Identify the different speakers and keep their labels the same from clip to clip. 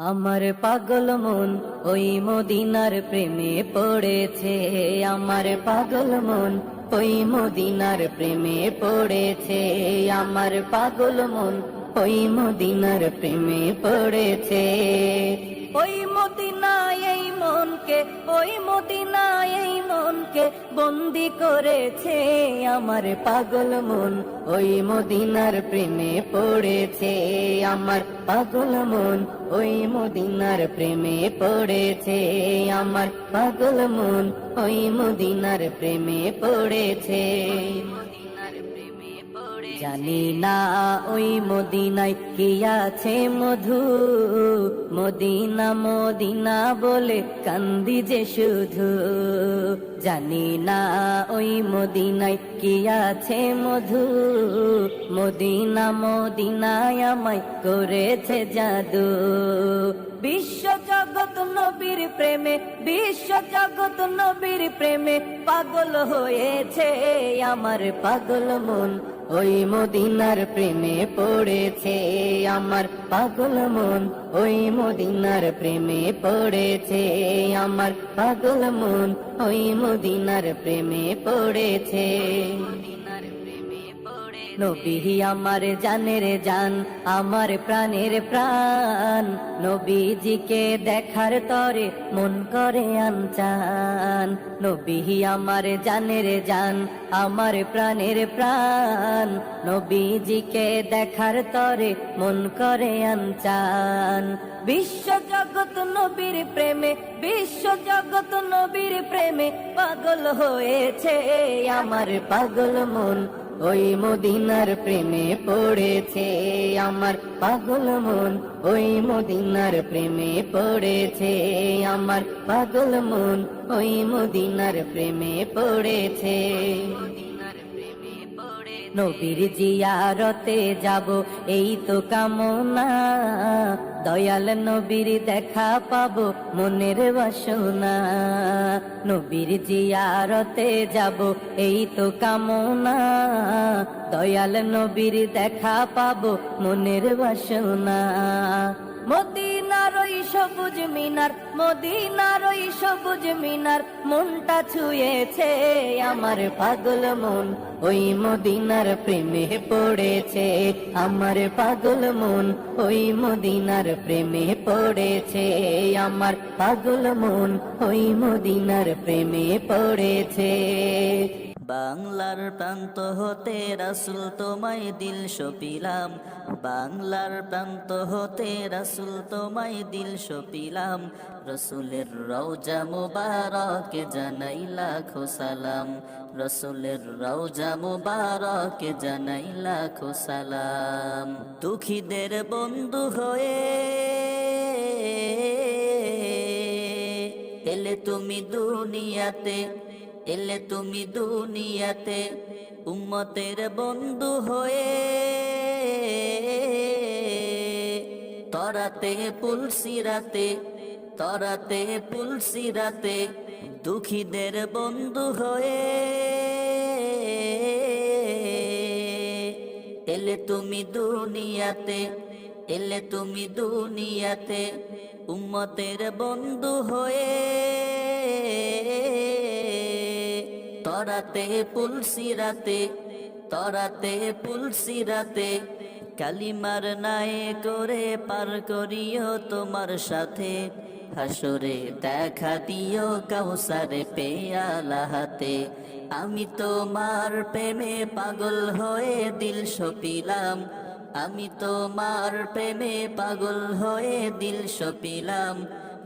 Speaker 1: আমার পাগল মন ওই মদিনার প্রেমে পড়েছে, আমার পাগল মন ওই মদিনার প্রেমে পড়েছে, আমার পাগল মন ওই মদিনার প্রেমে পড়েছে। ওই মদিনায় এই মনকে, ওই মদিনায় এই মনকে বন্দি করেছে, আমার পাগল মন ওই মদিনার প্রেমে পড়েছে, আমার পাগল মন ওই মদিনার প্রেমে পড়েছে, আমার পাগল মন ওই মদিনার প্রেমে পড়েছে। জানি না ওই মদিনায় কি আছে মধু, মদিনা মদিনা বলে কান্দি যে শুধু। জানি না ওই মদিনায় কি আছে মধু, মদিনা মদিনায় আমায় করেছে জাদু। বিশ্ব জগৎ নবীর প্রেমে, বিশ্ব জগৎ নবীর প্রেমে পাগল হয়েছে, আমার পাগল মন ওই মদিনার প্রেমে পড়েছে, আমার পাগল মন ওই মদিনার প্রেমে পড়েছে, আমার পাগল মন ওই মদিনার প্রেমে পড়েছে। নবী আমার জানের জান, আমার প্রাণের প্রাণ, নবীজিকে দেখার তরে মন করে আনচান। নবী আমার জানের জান, আমার প্রাণের প্রাণ, নবীজিকে দেখার তরে মন করে আনচান। বিশ্ব জগৎ নবীর প্রেমে, বিশ্ব জগৎ নবীর প্রেমে পাগল হয়েছে, আমার পাগল মন ওই মদিনার প্রেমে পড়েছে, আমার পাগল মন ওই মদিনার প্রেমে পড়েছে, আমার পাগল মন ওই মদিনার প্রেমে পড়েছে। নবীর জিয়ারতে যাব এই তো কামনা, দয়াল নবীর দেখা পাবো মনের বাসনা। নবীর জিয়ারতে যাব এই তো কামনা, দয়াল নবীর দেখা পাবো মনের বাসনা। মদিনার ওই সবুজ মিনার, মদিনার ওই সবুজ মিনার মনটা ছুঁয়েছে, আমার পাগল মন ওই মদিনার প্রেমে পড়েছে, আমার পাগল মন ওই মদিনার প্রেমে পড়েছে, আমার পাগল মন ওই মদিনার প্রেমে পড়েছে।
Speaker 2: বাংলার প্রান্ত হতে রাসূল তোমায় দিল সপিলাম, বাংলার প্রান্ত হতে রাসূল তোমায় দিল সপিলাম। রসুলের রওজা মুবারকে জানাই লাখো সালাম, রসুলের রওজা মুবারকে জানাই লাখো সালাম। দুঃখীদের বন্ধু হয়ে এলে তুমি দুনিয়াতে, এলে তুমি দুনিয়াতে উম্মতের বন্ধু হয়ে, তরাতে পুলসিরাতে, তরাতে পুলসিরাতে দুঃখীদের বন্ধু হয়ে এলে তুমি দুনিয়াতে, এলে তুমি দুনিয়াতে উম্মতের বন্ধু হয়ে, তরাতে পুলসিরাতে, তরাতে পুলসিরাতে কালিমার নাই করে পার করিও তোমার সাথে, হাসরে দেখা দিও কাউসারে পেয়ালা হাতে। আমি তোমার প্রেমে পাগল হয়ে দিল সপিলাম, আমি তোমার প্রেমে পাগল হয়ে দিল সপিলাম।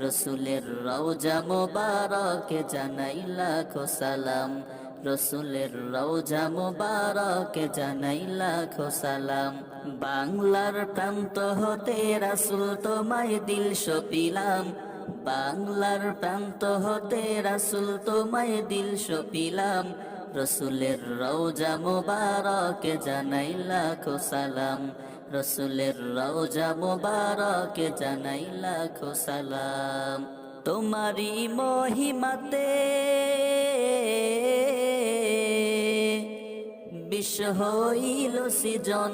Speaker 2: রসুলের রওজা মুবারকে জানাই লাখো সালাম, রসুলের রওজা মুবারকে জানাই লাখো সালাম। বাংলার প্রান্ত হতে রাসূল তোমায় দিল সপিলাম, বাংলার প্রান্ত হতে রাসূল তোমায় দিল সপিলাম। রসুলের রওজা মুবারকে জানাই লাখো সালাম, রসুলের রওজা মুবারকে জানাই লাখো সালাম। তোমারি মহিমাতে বিশ্ব হইল সৃজন,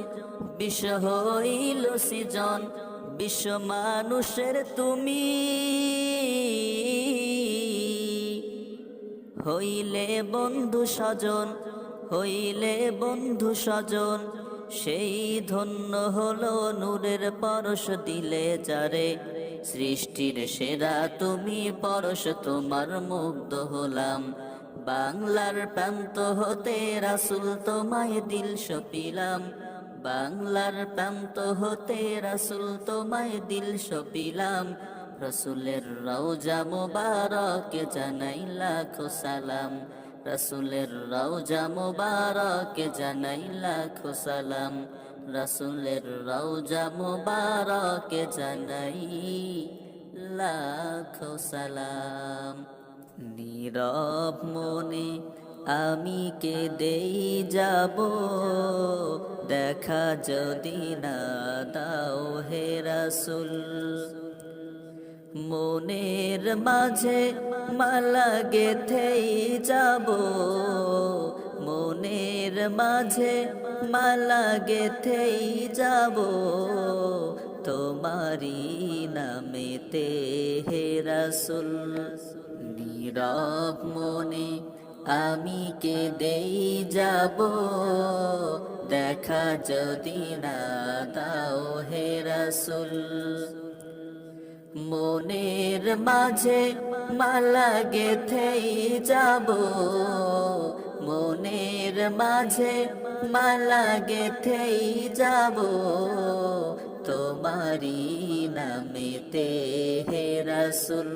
Speaker 2: বিশ্ব হইল সৃজন, বিশ্ব মানুষের তুমি হইলে বন্ধু স্বজন, হইলে বন্ধু স্বজন, সেই ধন্য হলো নূরের পরশ দিলে যারে। সৃষ্টির সেরা তুমি পরশ, তোমার মুগ্ধ হলাম। বাংলার প্রান্ত হতে রাসূল তোমায় দিল সপিলাম, বাংলার প্রান্ত হতে রাসূল তোমায় দিল সপিলাম। রসুলের রওজা মুবারক জানাই লাখো সালাম, রসুলের রওজা মুবারক জানাই লাখো সালাম, রসুলের রওজা মুবারক জানাই লাখো সালাম। নীরব মনে আমি কেঁদেই যাব, দেখা যদি না দাও হে রাসূল। মনের মাঝে মালা গেথেই যাব, মনের মাঝে মালা গেথেই যাব, তোমারি নামেতে হে রাসূল। নীরব মনে আমি কেঁদেই যাব, দেখা যদি না দাও হে রাসূল। মনের মাঝে মালা গেথেই যাব, মনের মাঝে মালা গেথেই যাব, তোমারি নামেতে হে রাসূল।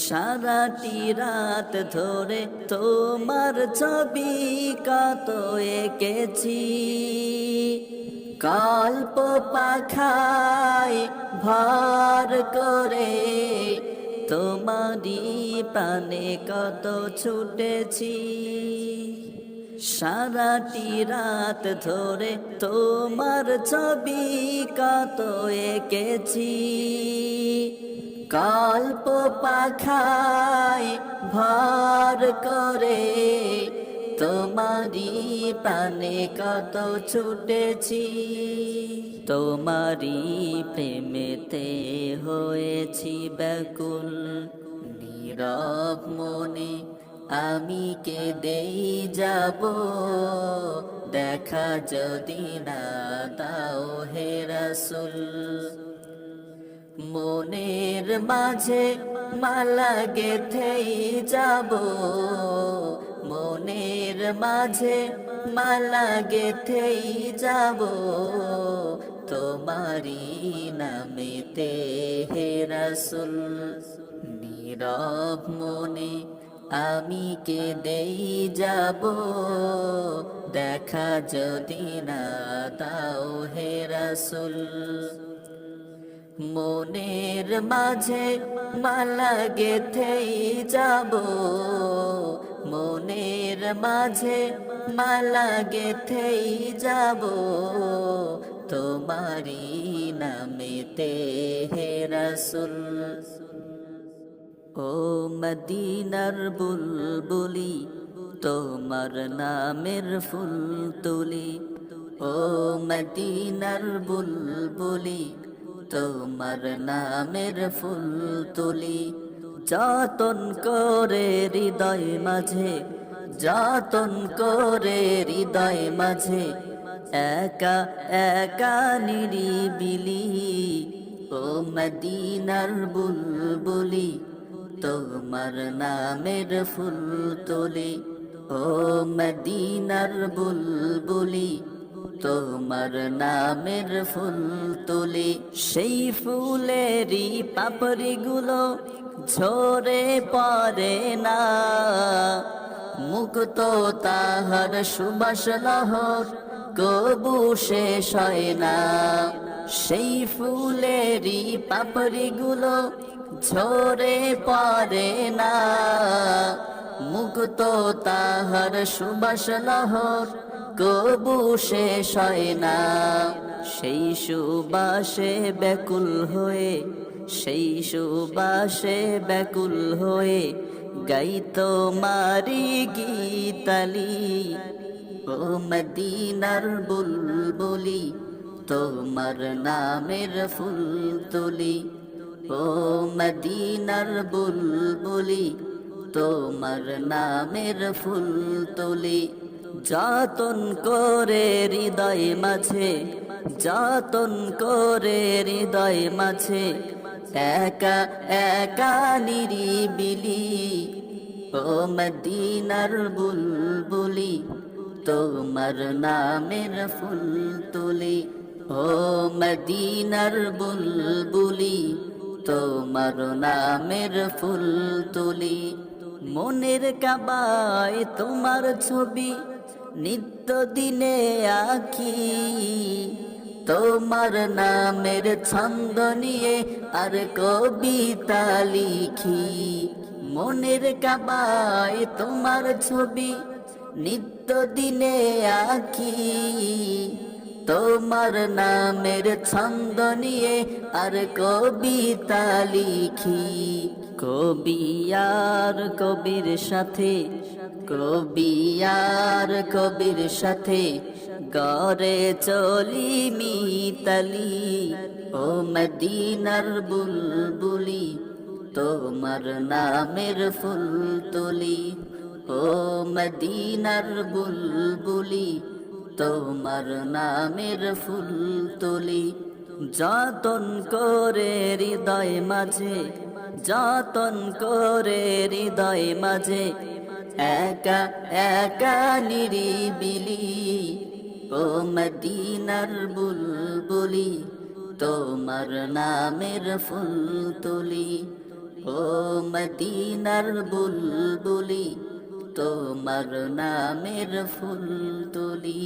Speaker 2: সারাটি রাত ধরে তোমার ছবি কত এঁকেছি, কল্প পাখায় ভর করে তোমারি প্রাণে কত ছুটেছি। সারাটি রাত ধরে তোমার ছবি কত এঁকেছি, কল্প পাখায় ভর করে তোমারি প্রাণে কত ছুটেছি। তোমারি প্রেমেতে হয়েছি ব্যাকুল, নীরব মনে আমি কেঁদেই যাব, দেখা যদি না দাও হে রাসূল। মনের মাঝে মালা গেথেই যাব, মনের মাঝে মালা গেথেই যাব, তোমারি নামেতে হে রাসূল। নীরব মনে আমি কেঁদেই যাব, দেখা যদি না দাও হে রাসূল। মনের মাঝে মালা গেথেই যাব, মনের মাঝে মালা গেথেই যাব, তোমারি নামেতে হে রাসূল। ও মদিনার বুলবুলি তোমার নামের ফুল তুলি, ও মদিনার বুলবুলি তোমার নামের ফুল তুলি। যতন করে হৃদয় মাঝে, যতন করে হৃদয় মাঝে, একা একা নিরিবিলি। ও মদিনার বুলবুলি তোমার নামের ফুল তুলি, ও মদিনার বুলবুলি তোমার নামের ফুল তুলি। সেই ফুলেরই পাপড়িগুলো ঝরে পড়ে না, মুক্ত তাহার সুবাস লহর কবু শেষ হয় না। সেই ফুলেরই পাপড়িগুলো ঝরে পড়ে না, মুক্ত তাহার সুবাস লহর কবু শেষ হয় না। সেই সুবাসে ব্যাকুল হয়ে, সেই সুবাসে ব্যাকুল হয়ে গাই তোমারি গীতালি। ও মদিনার বুলবুলি তোমার নামের ফুল তুলি ও মদিনার বুলবুলি তোমার নামের ফুল তুলি যতন করে হৃদয় মাঝে যতন করে হৃদয় মাঝে একা একা নিরিবিলি ও মদিনার বুলবুলি তোমার নামের ফুল তুলি ও মদিনার বুলবুলি তোমার নামের ফুল তুলি মনের কাবায় তোমার ছবি নিত্য দিনে আঁকি তোমার নামের ছন্দ নিয়ে আর কবিতা লিখি মনের কাবায় তোমার ছবি নিত্য দিনে আঁকি তোমার নামের ছন্দ নিয়ে আর কবিতা লিখি কবি আর কবির সাথে কবি আর কবির সাথে গড়ে চলি মিতালি ও মদিনার বুলবুলি তোমার নামের ফুল তুলি ও মদিনার বুলবুলি তোমার নামের ফুল তুলি যতন করে হৃদয় মাঝে যতন করে হৃদয় মাঝে একা একা নিরিবিলি ও মদিনার বুলবুলি তোমার নামের ফুল তুলি ও মদিনার বুলবুলি তোমার নামের ফুল তুলি